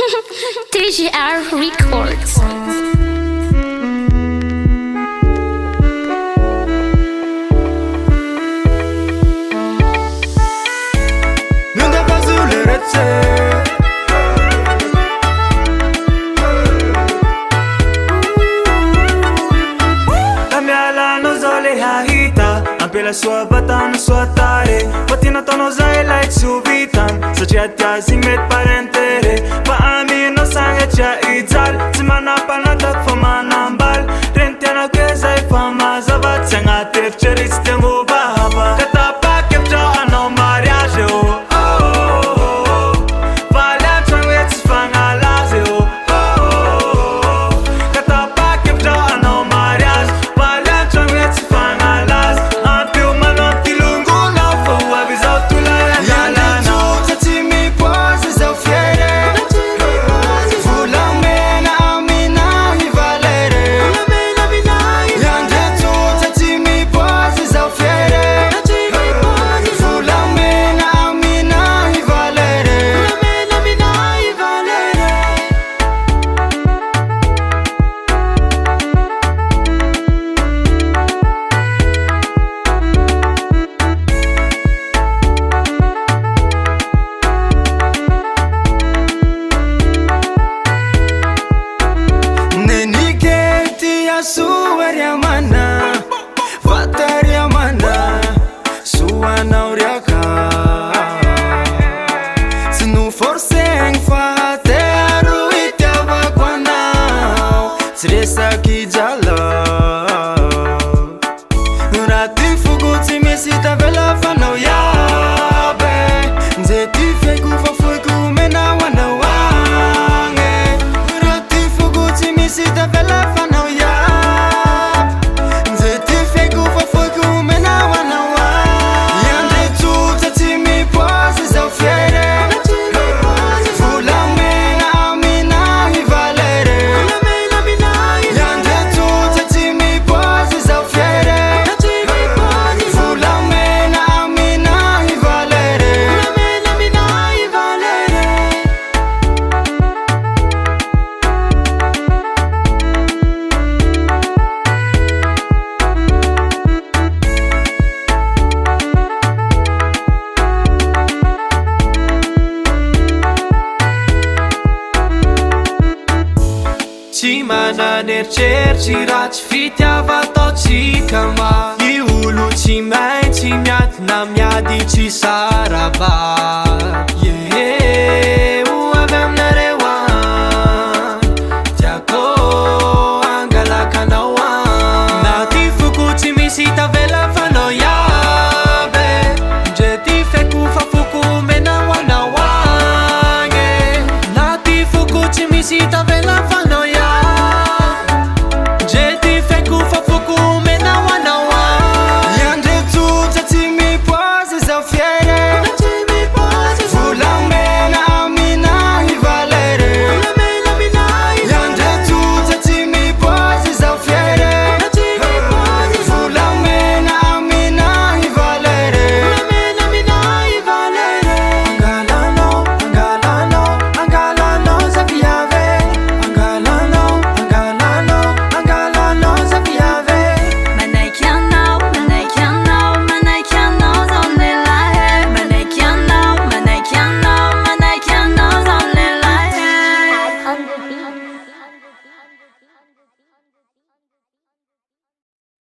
TGR Records. Pela sua batana, sua tare Patina tono zai like suvitan Sacia tia zinget parentere Pa ami no sange tia ital Zimana panata fama nambal Rentiana kweza ifama Zabat senga tif cheris tengu bahaba Katapa kepja ano mariage oh Valia changwet fanga laze oh Katapa kepja ano mariage Valia changwet fanga laze Suaria mana, vataria mana, sua nauriaca. Se não for sem fateiro e te abaguanau, será que já lá? Rati fugu se me cita vela fanau ya be, zeti fegu fa foi kumena wana wange. Rati fugu se me cita vela fanau ya. Mana nercerci raci fiteava toci kama I ulu ci mai ci miat na mia dici saraba